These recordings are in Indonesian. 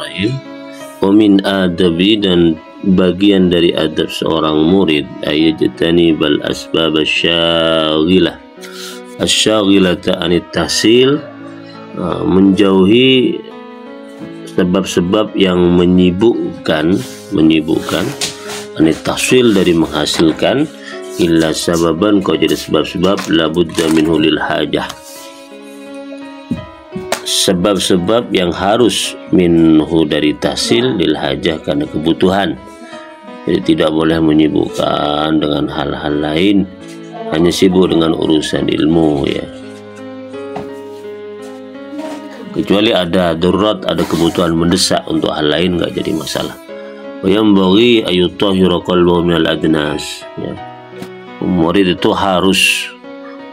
Bismillahirrahmanirrahim. Wa min adabi, dan bagian dari adab seorang murid, ayatani bal asbab asyaghilah asyaghilah anit tahsil, menjauhi sebab-sebab yang menyibukkan anit tahsil, dari menghasilkan, illa sababan, kau jadi sebab-sebab, labudda minhu lil hajah, sebab-sebab yang harus minhu dari tahsil, lil hajah, karena kebutuhan. Jadi tidak boleh menyibukkan dengan hal-hal lain, hanya sibuk dengan urusan ilmu, ya. Kecuali ada darurat, ada kebutuhan mendesak untuk hal lain, nggak jadi masalah. Yang bagi ayutahhira qalbahu minal adnas, ya. Murid itu harus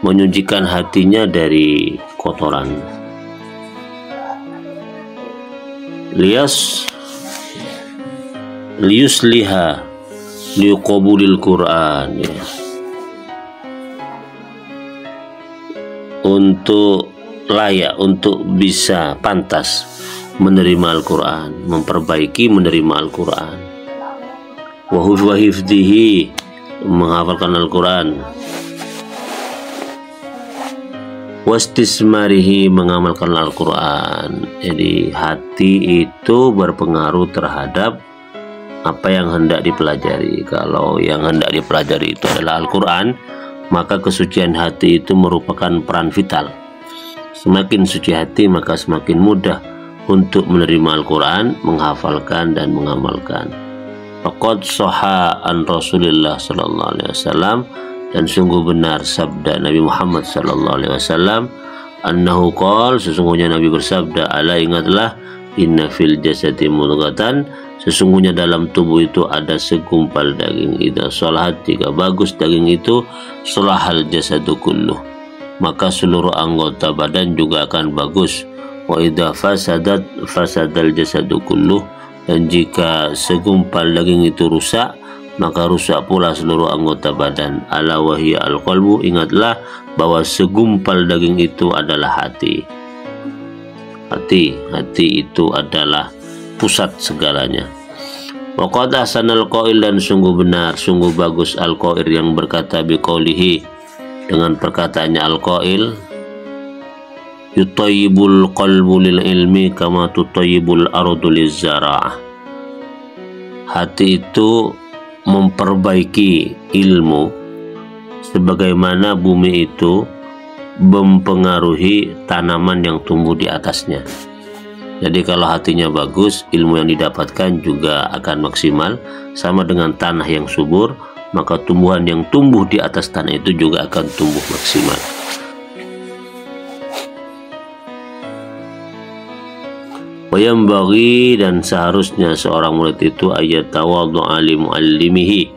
menyucikan hatinya dari kotoran. Liyusliha liqabulil Quran, ya. Untuk layak, untuk bisa pantas menerima Al-Quran, memperbaiki menerima Al-Quran. Wa hifdhihi, menghafalkan Al-Quran. Wastismarihi, mengamalkan Al-Quran. Jadi hati itu berpengaruh terhadap apa yang hendak dipelajari. Kalau yang hendak dipelajari itu adalah Al-Quran, maka kesucian hati itu merupakan peran vital. Semakin suci hati, maka semakin mudah untuk menerima Al-Quran, menghafalkan dan mengamalkan. Faqad sahha an Rasulillah sallallahu alaihi wasallam, dan sungguh benar sabda Nabi Muhammad sallallahu alaihi wasallam, annahu qala, sesungguhnya Nabi bersabda, ala, ingatlah, inna fil jasadi mudghatan, sesungguhnya dalam tubuh itu ada segumpal daging, idza shalahat, jika bagus daging itu, shalahal jasadu kulluh, maka seluruh anggota badan juga akan bagus. Wa idza fasadat fasadal jasadu kulluh, dan jika segumpal daging itu rusak, maka rusak pula seluruh anggota badan. Ala wahya al-qalbu, ingatlah bahwa segumpal daging itu adalah hati. Hati itu adalah pusat segalanya. Wa qad ahsanal qail, dan sungguh benar, sungguh bagus al-qail yang berkata biqaulihi, dengan perkataannya al-qail, yutayyibul qalbu lil ilmi kama tutayyibul ardu liz zara'ah. Hati itu memperbaiki ilmu sebagaimana bumi itu mempengaruhi tanaman yang tumbuh di atasnya. Jadi kalau hatinya bagus, ilmu yang didapatkan juga akan maksimal. Sama dengan tanah yang subur, maka tumbuhan yang tumbuh di atas tanah itu juga akan tumbuh maksimal. Wayam bagi, dan seharusnya seorang murid itu ayat tawadhu ali muallimihi,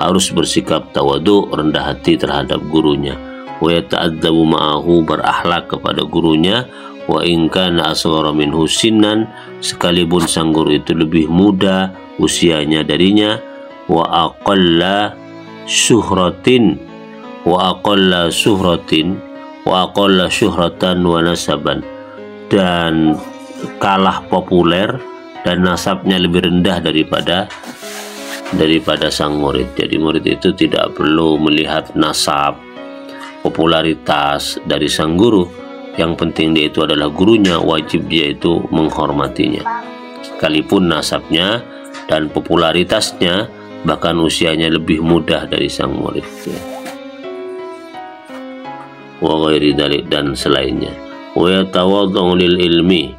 harus bersikap tawadu, rendah hati terhadap gurunya. Wa yata'adzabu ma'ahu, berakhlak kepada gurunya. Wa in kana asghara minhu sinnan, sekalipun sang guru itu lebih muda usianya darinya. Wa aqalla syuhratin wa nasaban, dan kalah populer dan nasabnya lebih rendah daripada sang murid. Jadi murid itu tidak perlu melihat nasab, popularitas dari sang guru. Yang penting dia itu adalah gurunya, wajib dia itu menghormatinya, sekalipun nasabnya dan popularitasnya, bahkan usianya lebih muda dari sang murid, ya. Wa ghairi dzalik, dan selainnya. Wa yatawadhu lil ilmi,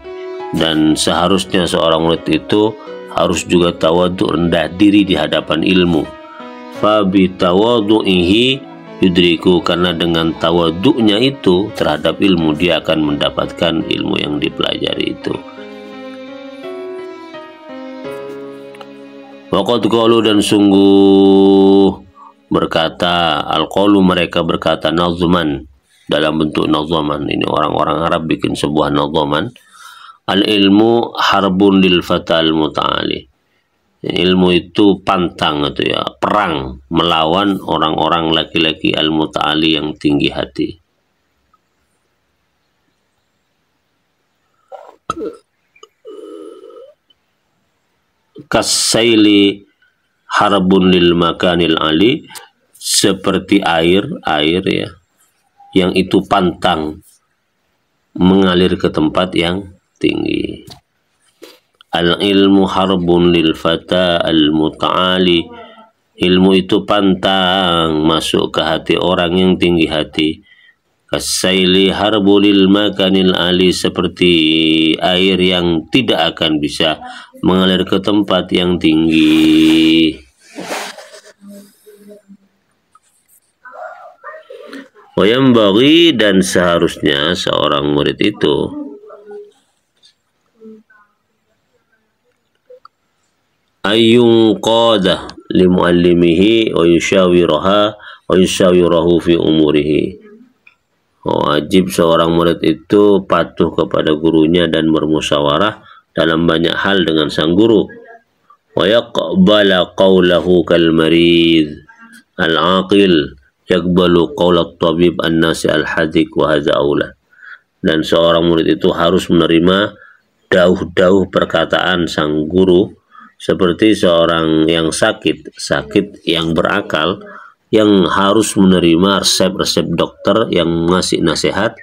dan seharusnya seorang murid itu harus juga tawadhu, rendah diri di hadapan ilmu. Fa bi tawadhu'ihi yudriku, karena dengan tawadhu'nya itu terhadap ilmu, dia akan mendapatkan ilmu yang dipelajari itu. Waqad qalu, dan sungguh berkata, al-qalu, mereka berkata, nazman, dalam bentuk nazaman. Ini orang-orang Arab bikin sebuah nazaman. Al-ilmu harbun lil fatal muta'ali, ilmu itu pantang, itu ya, perang melawan orang-orang laki-laki al-muta'ali yang tinggi hati. kasaili harbun lil makanil ali, seperti air ya, yang itu pantang mengalir ke tempat yang tinggi. Al ilmu harbun lil fata al muta'ali, ilmu itu pantang masuk ke hati orang yang tinggi hati. Kasaili harbulil makanil ali, seperti air yang tidak akan bisa mengalir ke tempat yang tinggi. Wayambaghi, dan seharusnya seorang murid itu ayyun qada li muallimihi wa yushawirahu fi umurihi. Wajib seorang murid itu patuh kepada gurunya dan bermusyawarah dalam banyak hal dengan sang guru. Wa yaqbala qawlahu kal marid al-aqil yaqbalu qawla at-tabib an-nasi al-hadik wa hadza aula. Dan seorang murid itu harus menerima dauh-dauh perkataan sang guru seperti seorang yang sakit yang berakal, yang harus menerima resep-resep dokter yang ngasih nasihat,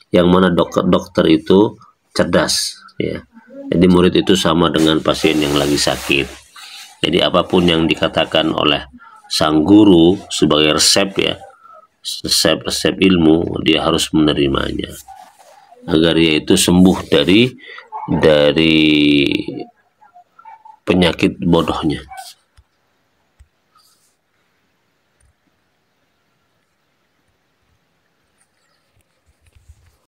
yang mana dokter itu cerdas ya. Jadi murid itu sama dengan pasien yang lagi sakit. Jadi apapun yang dikatakan oleh sang guru sebagai resep ya, resep ilmu, dia harus menerimanya agar dia itu sembuh dari penyakit bodohnya.